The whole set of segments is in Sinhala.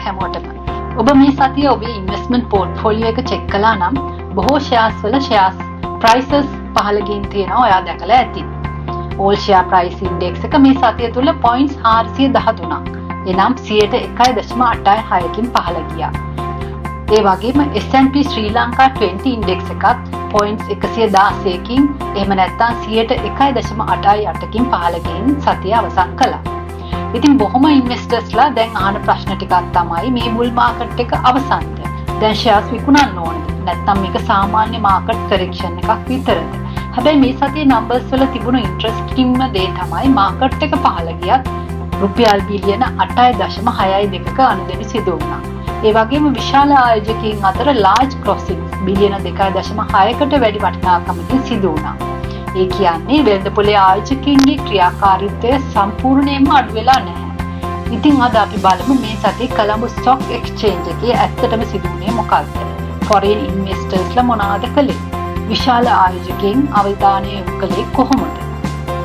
හැමෝටම. ඔබ මේ සතිය ඔබේ ඉන්වෙස්ට්මන්ට් පෝර්ට්ෆෝලියෝ එක චෙක් කළා නම් බොහෝ ෂෙයාර්ස් වල ෂෙයාර්ස් ප්‍රයිසස් පහළ ගින් තියෙනවා ඔයා දැකලා ඇති. all share price index එක මේ සතිය තුල points 413ක් එනම් 101.86කින් පහළ ගියා. ඒ වගේම S&P ශ්‍රී ලංකා 20 index එකත් points 116කින් එහෙම නැත්නම් 101.88කින් පහළ ගින් සතිය අවසන් කළා. ඉතින් බොහොම ඉන්වෙස්ටර්ස්ලා දැන් අහන ප්‍රශ්න ටිකක් තමයි මේ බුල් මාකට් එක අවසන්ද? දැන් ෂෙයාර්ස් විකුණන්න ඕනද? නැත්නම් මේක සාමාන්‍ය මාකට් කරෙක්ෂන් එකක් විතරද? හැබැයි මේ සතියේ නම්බර්ස් වල තිබුණු ඉන්ට්‍රස්ටිංම දේ තමයි මාකට් එක පහළ ගියත් රුපියල් බිලියන 8.62ක අනුදැනි සිදු වුණා. ඒ වගේම විශාල ආයෝජකයින් අතර large crossings බිලියන 2.6කට වැඩි වටිනාකමකින් සිදු වුණා. ඒ කියන්නේ වෙළඳපොලේ ආයෝජකයින්ගේ ක්‍රියාකාරීත්වය සම්පූර්ණයෙන්ම අඩු වෙලා නැහැ. ඉතින් අද අපි බලමු මේ සතියේ කොළඹ ස්ටොක් එක්ස්චේන්ජ් එකේ ඇත්තටම සිදු වුණේ මොකක්ද? foreign investors මොනවද කළේ? විශාල ආයෝජකයන් අවධානය යොමු කළේ කොහොමද?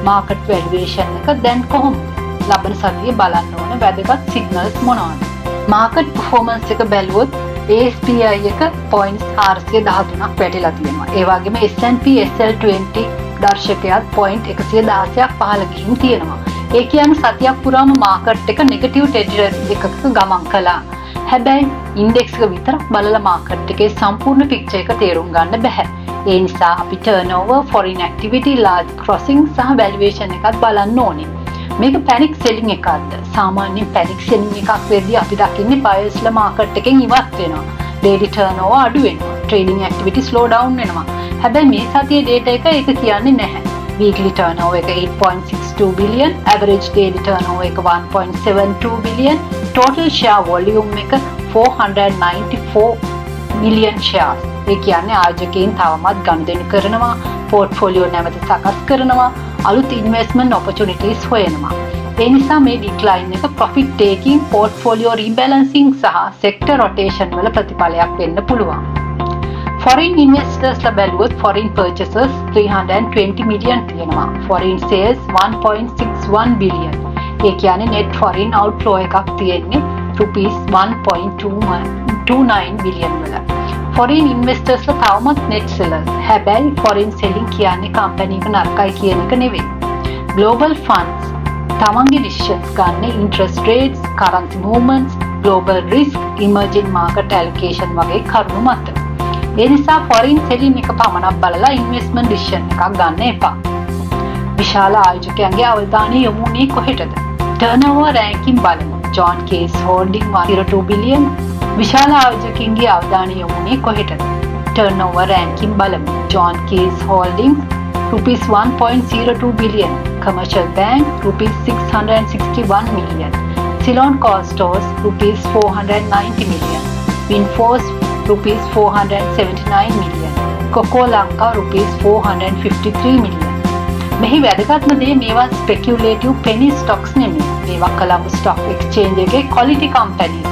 මාකට් වැලුවේෂන් එක දැන් කොහොමද? ලබන සතියේ බලන්න ඕන වැදගත් සිග්නල්ස් මොනවද? මාකට් පර්ෆෝමන්ස් එක බැලුවොත් ASPI එක points 413ක් වැටිලා තියෙනවා. ඒ වගේම S&P SL20 දර්ශකයත් point 116ක් පහළ ගිහින් තියෙනවා. ඒ කියන්නේ සතියක් පුරාම මාකට් එක නෙගටිව් ටෙරිටරි එකක ගමන් කළා. හැබැයි ඉන්ඩෙක්ස් එක විතරක් බලලා මාකට් එකේ සම්පූර්ණ පික්චර් එක තේරුම් ගන්න බෑ. ඒ නිසා අපි turnover, foreign activity, large crossing සහ valuation එකත් බලන්න ඕනේ. මේක panic selling එකක්ද? සාමාන්‍යයෙන් panic selling එකක් වෙද්දී අපි දකින්නේ buyers ලා මාකට් එකෙන් ඉවත් වෙනවා. daily turnover අඩු වෙනවා. trading activity slow down වෙනවා. හැබැයි මේ සතියේ data එක ඒක කියන්නේ නැහැ. weekly turnover එක 8.62 billion, average daily turnover එක 1.72 billion, total share volume එක 494 million shares. ඒ කියන්නේ ආයෝජකයන් තවමත් ගනුදෙනු කරනවා, පෝර්ට්ෆෝලියෝ නැවත සකස් කරනවා, අලුත් ඉන්වෙස්ට්මන්ට් ඔපචුනිටිස් හොයනවා. ඒ නිසා මේ ඩික්ලයින් එක profit taking, portfolio rebalancing සහ sector rotation වල ප්‍රතිඵලයක් වෙන්න පුළුවන්. foreign investors ලා බැලුවොත් foreign purchases 320 million තියෙනවා. foreign sales 1.61 billion. ඒ කියන්නේ net foreign outflow එකක් තියෙන්නේ rupees 1.29 billion වල. foreign investors ලා තවමත් net sellers. හැබැයි foreign selling කියන්නේ company එක නරකයි කියන එක නෙවෙයි. global funds තමන්ගේ decisions ගන්න interest rates, currency movements, global risk, emerging market allocation වගේ කරුණු මත. ඒ නිසා foreign selling එක පමණක් බලලා investment decision එකක් ගන්න එපා. විශාල ආයෝජකයන්ගේ අවධානය යොමු වුණේ කොහෙටද? turnover ranking බලමු. John Case Holding 102 billion. විශාල ආයෝජකයන්ගේ අවධානය යොමු වුණේ කොහෙටද? turnover ranking බලමු. John Case Holding rupees 1.02 billion. Commercial Bank rupees 661 million. Ceylon Coal Stores rupees 490 million. Winforce rupees 479 million. Coco Lanka rupees 453 million. මෙහි වැදගත්ම දේ මේවා speculative penny stocks නෙමෙයි. මේවා කොළඹ stock exchange එකේ quality companies.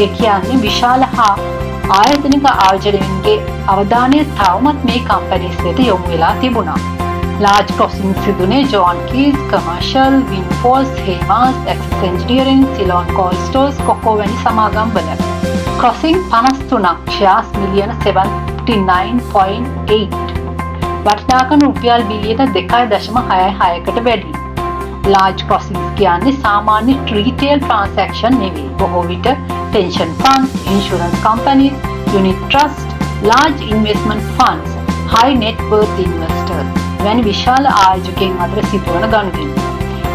ඒ කියන්නේ විශාල හා ආයතනික ආයෝජකයන්ගේ අවධානය තවමත් මේ companies වලට යොමු වෙලා තිබුණා. large crossing සිදුනේ John Keys, Commercial, Winforce, Hemas, Access Engineering, Ceylon Coal Stores, Coco වැනි සමාගම් වල. crossing 53ක් shares million 79.8. වටිනාකම රුපියල් බිලියන 2.66කට වැඩි. large crossings කියන්නේ සාමාන්‍ය retail transaction නෙවෙයි. බොහෝ විට pension funds, insurance companies, unit trust, large investment funds, high net worth investors වැනි විශාල ආයෝජකයන් අතර සිදුවන ගනුදෙනු.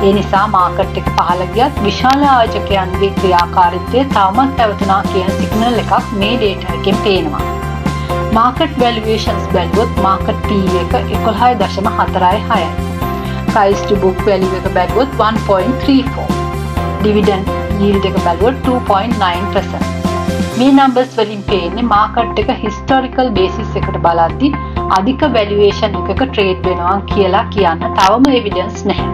ඒ නිසා මාකට් එක පහළ ගියත් විශාල ආයෝජකයන්ගේ ක්‍රියාකාරීත්වය තවමත් පැවතුනා කියන සිග්නල් එකක් මේ data එකෙන් පේනවා. market valuations බැලුවොත් market PE එක 11.46යි. price to book value එක බැලුවොත් 1.34. dividend yield එක බැලුවොත් 2.9%. මේ numbers වලින් පේන්නේ market එක historical basis එකට බලද්දී අධික valuation එකක trade වෙනවා කියලා කියන්න තවම evidence නැහැ.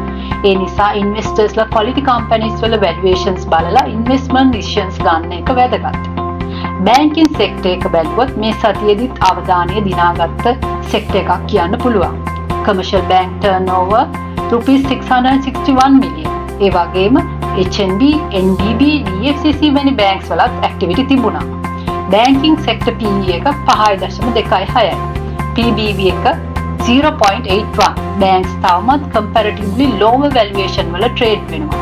ඒ නිසා investors ලා quality companies වල valuations බලලා investment decisions ගන්න එක වැදගත්. banking sector එක බැලුවොත් මේ සතියේදීත් අවධානය දිනාගත්ත sector එකක් කියන්න පුළුවන්. commercial bank turnover rupees 661 million. ඒ වගේම HNB, NDB, DFCC වැනි බැංක්ස් වලත් ඇක්ටිවිටි තිබුණා. බැංකින් සෙක්ටර් PE එක 5.26යි. PBV එක 0.81. බැංක්ස් තවමත් comparatively lower valuation වල ට්‍රේඩ් වෙනවා.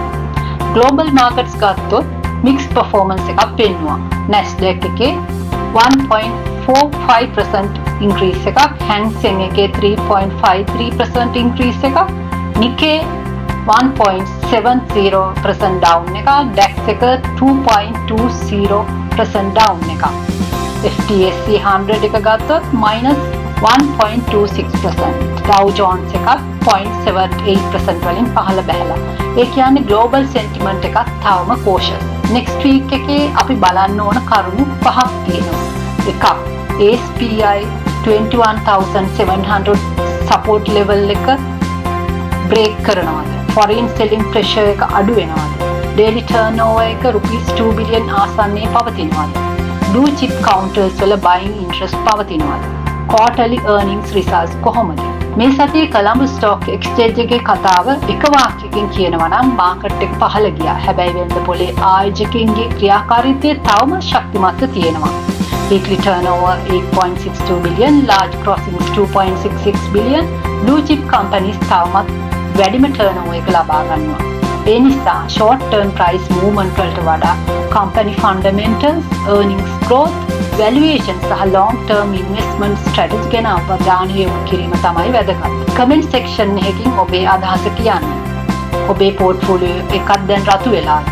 Global markets ගත්තොත් mixed performance එකක් පෙන්වුවා. Nasdaq එකේ 1.45% increase එකක්, Hang Seng එකේ 3.53% increase එකක්, Nikkei 1.70% down එකක්, DAX එක 2.20% down එකක්. FTSE 100 එක ගත්තොත් -1.26%. Dow Jones එකක් 0.78% වලින් පහළ බැහැලා. ඒ කියන්නේ global sentiment එකක් තවම cautious. Next week එකේ අපි බලන්න ඕන කරුණු පහක් තියෙනවා. එකක්, SPI 21,700 support level එක break කරනවාද? Foreign selling pressure එක අඩු වෙනවාද? Daily turnover එක rupees 2 billion ආසන්නයේ පවතිනවාද? Blue chip counters වල buying interest පවතිනවාද? Quarterly earnings results කොහොමද? මේ සතියේ කොළඹ ස්ටොක් එක්ස්චේන්ජ් එකේ කතාව එක වාක්‍යයකින් කියනවා නම් මාකට් එක පහළ ගියා. හැබැයි වෙළඳ පොලේ ආයෝජකයින්ගේ ක්‍රියාකාරීත්වය තවම ශක්තිමත්ව තියෙනවා. Weekly turnover 8.62 billion, large crossings 2.66 billion, blue chip companies තවමත් වැඩිම turnover එක ලබා ගන්නවා. ඒ නිසා short term price movement වලට වඩා company fundamentals, earnings growth, valuation සහ long term investment strategy ගැන අවධානය යොමු කිරීම තමයි වැදගත්. comment section එකකින් ඔබේ අදහස කියන්න. ඔබේ portfolio එකක් දැන් රතු වෙලාද?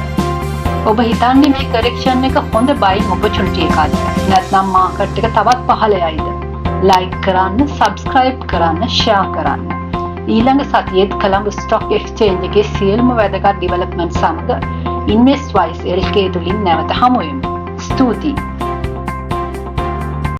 ඔබ හිතන්නේ මේ correction එක හොඳ buying opportunity එකක්ද? නැත්නම් market එක තවත් පහළ යයිද? like කරන්න, subscribe කරන්න, share කරන්න. ඊළඟ සතියේත් කොළඹ ස්ටොක් එක්ස්චේන්ජ් එකේ සියලුම වැදගත් development සමග InvestWise LK තුලින් නැවත හමු වෙමු. ස්තුතියි.